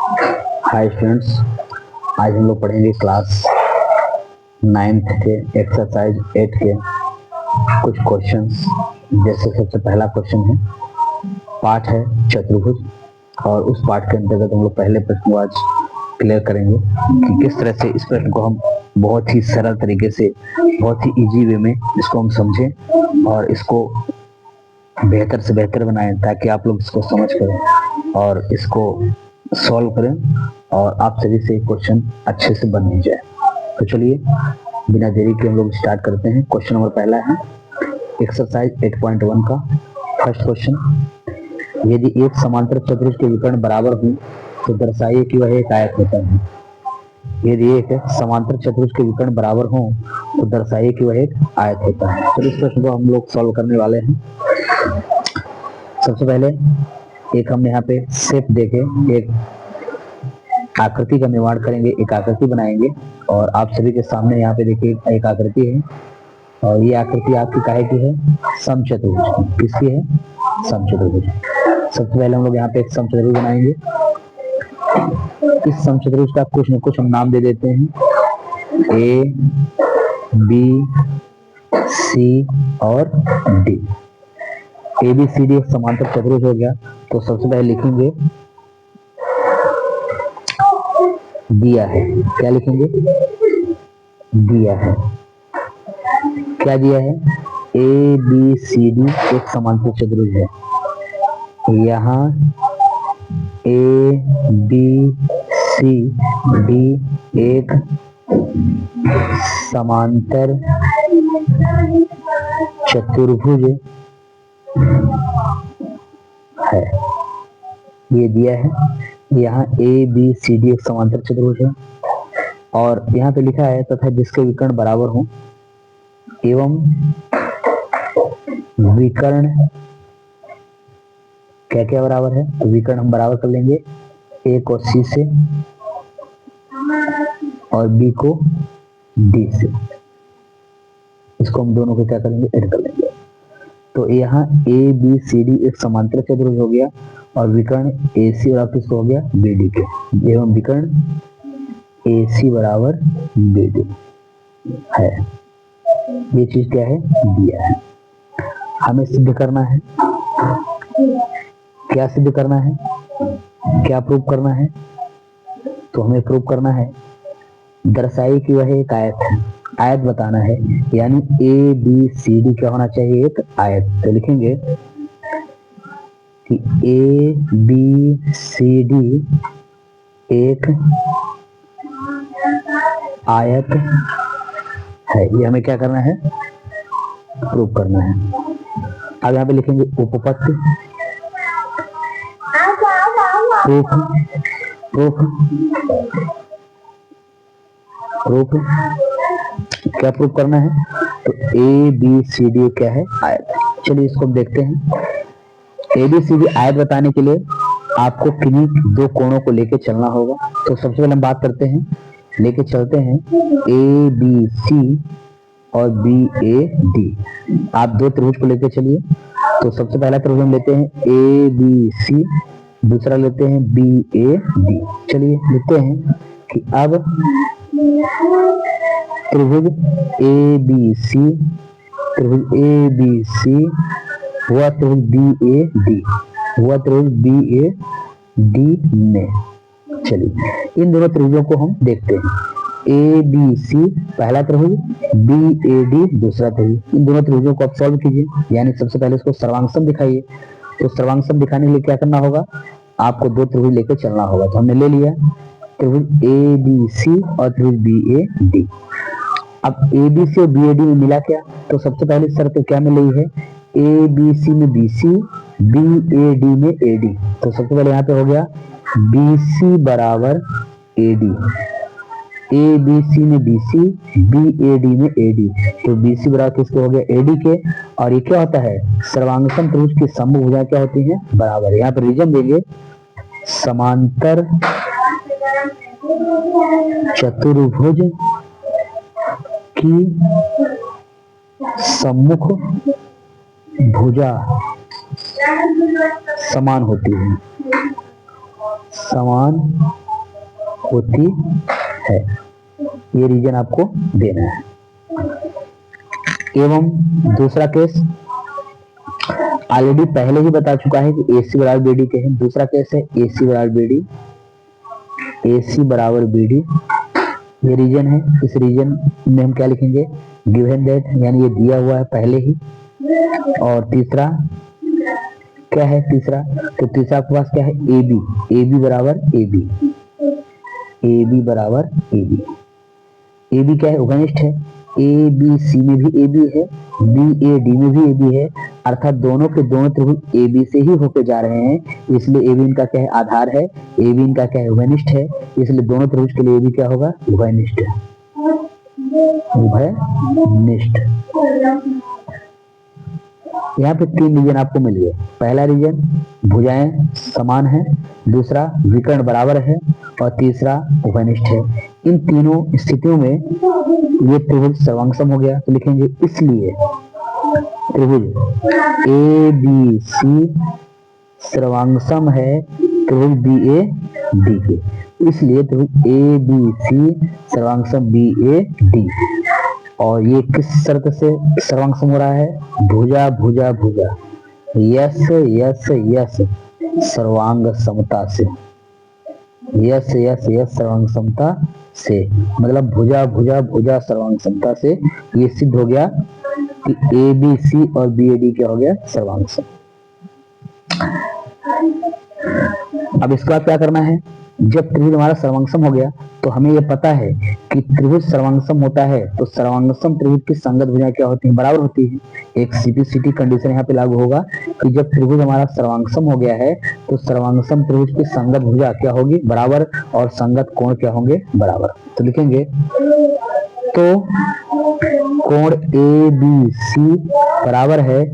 Hi students, आज हम लोग पढ़ेंगे क्लास 9th के एक्सरसाइज 8 के कुछ क्वेश्चंस। जैसे सबसे पहला क्वेश्चन है, पाठ है चतुर्भुज, और उस पाठ के अंतर्गत हम लोग पहले प्रश्न को आज क्लियर करेंगे कि किस तरह से इस प्रश्न को हम बहुत ही सरल तरीके से, बहुत ही इजी वे में इसको हम समझें और इसको बेहतर से बेहतर बनाएं, ताकि आप लोग इसको समझ कर और इसको सॉल्व करें और आप सभी से क्वेश्चन अच्छे से बन नहीं जाए। तो चलिए बिना देरी के हम लोग स्टार्ट करते हैं। क्वेश्चन नंबर पहला है एक्सरसाइज 8.1 का फर्स्ट क्वेश्चन, यदि एक समांतर चतुर्भुज के विकर्ण बराबर हो तो दर्शाइए कि वह एक आयत होता है। यदि एक समांतर चतुर्भुज के विकर्ण बराबर हो तो दर्शाइए कि वह एक आयत होता है। तो इस प्रश्न को हम लोग सॉल्व करने वाले हैं। सबसे पहले एक हम यहाँ पे शेप देके एक आकृति का निर्माण करेंगे, एक आकृति बनाएंगे और आप सभी के सामने यहाँ पे देखिए एक आकृति है और ये आकृति आपकी काहे की है? समचतुर्भुज की। किसकी है? समचतुर्भुज। सबसे पहले हम लोग यहाँ पे एक समचतुर्भुज बनाएंगे। इस समचतुर्भुज का कुछ न कुछ हम नाम दे देते हैं, ए, बी, सी और D. A B C D एक समांतर चतुर्भुज हो गया। तो सबसे पहले लिखेंगे दिया है। क्या लिखेंगे? दिया है। क्या दिया है? ए बी सी डी एक समांतर चतुर्भुज है। यहाँ ए बी सी डी एक समांतर चतुर्भुज है, ये दिया है। यहाँ ए बी सी डी एक समांतर चतुर्भुज है और यहाँ पे लिखा है तथा जिसके विकर्ण बराबर हो एवं विकर्ण क्या क्या बराबर है? तो विकर्ण हम बराबर कर लेंगे ए को सी से और बी को डी से। इसको हम दोनों को क्या करेंगे? ऐड कर लेंगे। तो यहाँ ए बी सी डी एक समांतर चतुर्भुज हो गया और विकर्ण ए सी बराबर किसको हो गया? बी डी के। एवं विकर्ण ए सी बराबर बी डी है। ये चीज क्या है? दिया है। हमें सिद्ध करना है। क्या सिद्ध करना है? क्या प्रूव करना है? तो हमें प्रूव करना है दर्शाइए कि वह एक आयत है। आयत बताना है, यानी ए बी सी डी क्या होना चाहिए? एक आयत। तो लिखेंगे कि ए बी सी डी एक आयत है। ये हमें क्या करना है? प्रूव करना है। अब यहाँ पे लिखेंगे उपपत्ति, प्रूफ, प्रूफ, प्रूफ। क्या प्रूफ करना है? तो ए बी सी डी क्या है? आयत। चलिए इसको देखते हैं। ए बी सी डी आयत बताने के लिए आपको किन्हीं दो कोणों को लेके चलना होगा। तो सबसे पहले हम बात करते हैं, लेके चलते हैं ए बी सी और बी ए डी। आप दो त्रिभुज को लेके चलिए। तो सबसे पहला त्रिभुज हम लेते हैं ए बी सी, दूसरा लेते हैं बी ए डी। चलिए लिखते हैं कि अब त्रिभुज ए बी सी, त्रिभुज ए बी सी हुआ त्रिभुज बी ए डी, हुआ त्रिभुज बी ए डी में। चलिए इन दोनों त्रिभुजों को हम देखते हैं। ए बी सी पहला त्रिभुज, बी ए डी दूसरा त्रिभुज। इन दोनों त्रिभुजों को आप सॉल्व कीजिए, यानी सबसे पहले इसको सर्वांगसम दिखाइए। तो सर्वांगसम दिखाने के लिए क्या करना होगा? आपको दो त्रिभुज लेकर चलना होगा। तो हमने ले लिया त्रिभुज ए बी सी और त्रिभुज बी ए डी। अब ए बी सी और बी ए डी में मिला क्या? तो सबसे पहले शर्त क्या मिल रही है? ए बी सी में B C, B A D में ए डी। तो सबसे पहले यहाँ पे हो गया बी सी बराबर A D, A B C में B C, B A D में ए डी। तो बी सी बराबर किसके हो गया? ए डी के। और ये क्या होता है? सर्वांगसम त्रिभुज की समभुजाएं क्या होती हैं? बराबर। यहाँ पर रीजन देंगे समांतर चतुर्भुज की सम्मुख भुजा समान होती है। समान होती है, ये रीजन आपको देना है। एवं दूसरा केस ऑलरेडी पहले ही बता चुका है कि AC बराबर BD के हैं। दूसरा केस है AC बराबर BD, AC बराबर BD, ये रीजन है। इस रीजन में हम क्या लिखेंगे, गिवन दैट, यानी ये दिया हुआ है पहले ही। और तीसरा क्या है, तीसरा तो तीसरा आपके पास क्या है, AB, AB बराबर AB, AB बराबर AB। AB क्या है, उभयनिष्ठ है। ABC में भी AB है, BAD में भी AB है, अर्थात दोनों के दोनों त्रिभुज AB से ही होकर जा रहे हैं, इसलिए AB इनका क्या है, आधार है। AB इनका क्या है, उभयनिष्ठ है, इसलिए दोनों त्रिभुज के लिए AB क्या होगा, उभयनिष्ठ, उभयनिष्ठ। यहाँ पे 3 रीजन आपको मिल गए। पहला रीजन भुजाएं समान है, दूसरा विकर्ण बराबर है, और तीसरा उभयनिष्ठ है। इन तीनों स्थितियों में ये त्रिभुज सर्वांगसम हो गया, तो लिखेंगे इसलिए त्रिभुज ABC सर्वांगसम है त्रिभुज BAD के, इसलिए त्रिभुज ABC सर्वांगसम BAD। और ये किस शर्त से सर्वांगसम हो रहा है, भुजा भुजा भुजा, यस यस यस सर्वांग समता से, यस यस यस सर्वांग समता से, मतलब भुजा भुजा भुजा सर्वांग समता से ये सिद्ध हो गया कि ABC और BAD क्या हो गया, सर्वांगसम। अब इसके बाद क्या करना है, जब त्रिभुज हमारा सर्वांगसम हो गया तो हमें यह पता है कि त्रिभुज सर्वांगसम होता है तो सर्वांगसम त्रिभुज की संगत भुजाएं क्या होती हैं, बराबर होती है। एक CP/CT कंडीशन यहाँ पे लागू होगा कि जब त्रिभुज हमारा सर्वांगसम हो गया है तो सर्वांगसम त्रिभुज की संगत भुजा क्या होगी, बराबर, और संगत कोण क्या होंगे, बराबर। तो लिखेंगे तो कोण ABC बराबर है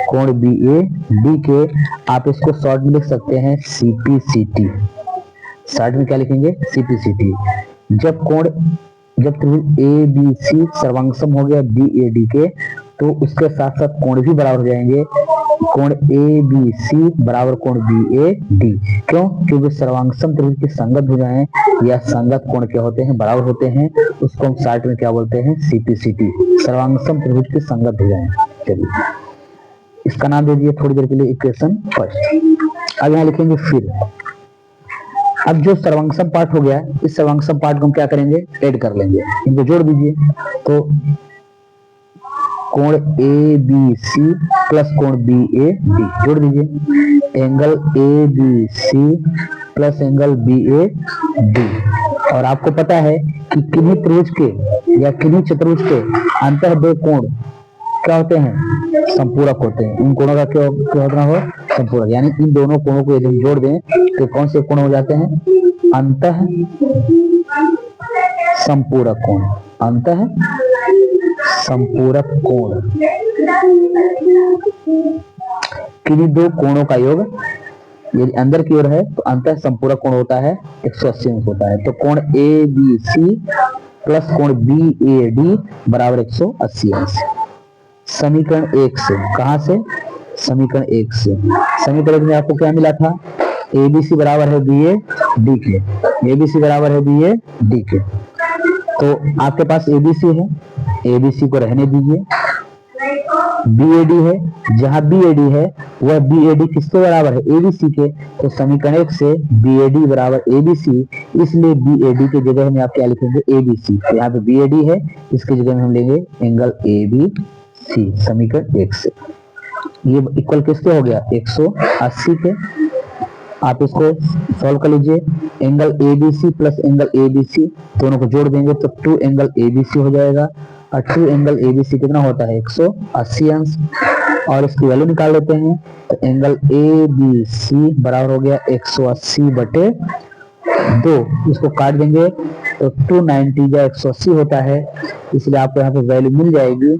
कोण BAD के, आप इसको शॉर्ट में लिख सकते हैं CP/CT। शॉर्ट में क्या लिखेंगे, CP/CT। जब त्रिभुज ABC सर्वांगसम हो गया BAD के, तो उसके साथ साथ कोण भी बराबर हो जाएंगे, कोण ABC बराबर कोण BAD। क्यों, क्योंकि सर्वांगसम त्रिभुज की संगत भुजाएं या संगत कोण क्या होते हैं, बराबर होते हैं। उसको हम शॉर्ट में क्या बोलते हैं, CP/CT, सर्वांगसम त्रिभुज की संगत भुजाएं। चलिए इसका नाम दे दिए थोड़ी देर के लिए इक्वेशन फर्स्ट। अब यहाँ लिखेंगे फिर। अब जो सर्वांगसम पार्ट हो गया, इस सर्वांगसम पार्ट को हम क्या करेंगे, ऐड कर लेंगे, इनको जोड़ दीजिए। तो कोण ABC प्लस कोण BAD जोड़ दीजिए, angle ABC plus angle BAD। और आपको पता है कि किन्हीं त्रिभुज के या किन्हीं चतुर्भुज के अंतः दो कोण क्या होते हैं, संपूरक होते हैं। इन कोणों का क्या होना हो, संपूरक, यानी इन दोनों कोणों को यदि जोड़ दें तो कौन से कोण हो जाते हैं, अंतः संपूरक कोण, अंतः संपूरक कोण। किन्हीं दो कोणों का योग यदि अंदर की ओर है तो अंतः संपूरक कोण होता है 180 अंश होता है। तो कोण ABC प्लस कोण BAD बराबर 180 अंश। समीकरण 1 से, कहां से, समीकरण 1 से। समीकरण 1 में आपको क्या मिला था, ABC बराबर है BAD के, ABC बराबर है BAD के। तो आपके पास ABC है, ABC को रहने दीजिए। BAD है, जहां BAD है वह BAD किसके बराबर है, ABC के। तो समीकरण 1 से BAD बराबर ABC, इसलिए BAD की जगह में आप क्या लिखेंगे, ABC। तो यहाँ पे BAD है, इसकी जगह में हम लेंगे एंगल ABC। समीकरण 1 से ये इक्वल किसके हो गया, 180 के। आप इसको सॉल्व कर लीजिए, angle ABC plus angle ABC दोनों को जोड़ देंगे तो 2 एंगल ABC हो जाएगा, और 2 एंगल ABC कितना होता है, 180 अंश। और इसकी वैल्यू निकाल लेते हैं, तो एंगल ABC बराबर हो गया 180 बटे 2, इसको काट देंगे तो 290 या 180 होता है, इसलिए आपको यहाँ पे वैल्यू मिल जाएगी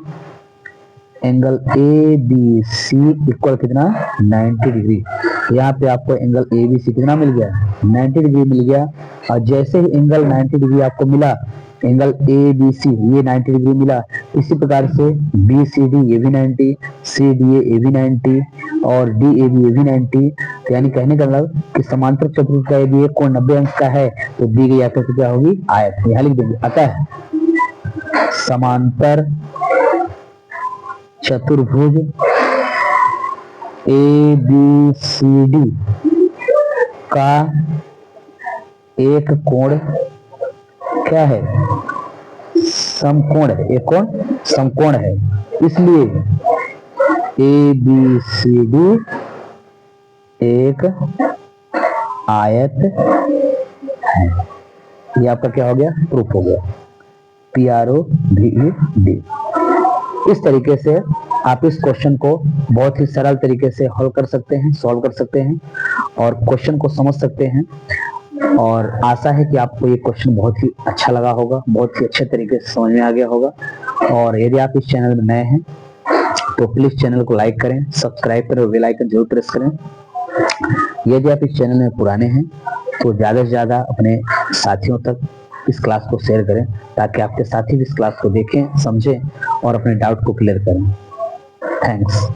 एंगल ABC इक्वल कितना, 90 डिग्री। यहाँ पे आपको एंगल ABC कितना मिल गया, 90 डिग्री मिल गया। और जैसे ही एंगल 90 डिग्री आपको मिला, एंगल ABC ये 90 डिग्री मिला, इसी प्रकार से BCD ये भी 90, CDA ये भी 90 और DAB ये भी 90। तो यानी कहने का मतलब कि समांतर चतुर्भुज का यदि एक कोण 90 अंश का है तो दी गई आकृति क्या होगी, आयत। यहाँ लिख देंगे, अतः समांतर चतुर्भुज ABCD का एक कोण क्या है, समकोण है। एक कोण समकोण है, इसलिए ABCD एक आयत है। ये आपका क्या हो गया, प्रूफ हो गया, PROVED। इस तरीके से आप इस क्वेश्चन को बहुत ही सरल तरीके से हल कर सकते हैं, सॉल्व कर सकते हैं और क्वेश्चन को समझ सकते हैं। और आशा है कि आपको ये क्वेश्चन बहुत ही अच्छा लगा होगा, बहुत ही अच्छे तरीके से समझ में आ गया होगा। और यदि आप इस चैनल में नए हैं तो प्लीज चैनल को लाइक करें, सब्सक्राइब करें और बेल आइकन जरूर प्रेस करें। यदि आप इस चैनल में पुराने हैं तो ज्यादा से ज्यादा अपने साथियों तक इस क्लास को शेयर करें, ताकि आपके साथी भी इस क्लास को देखें, समझें और अपने डाउट को क्लियर करें। थैंक्स।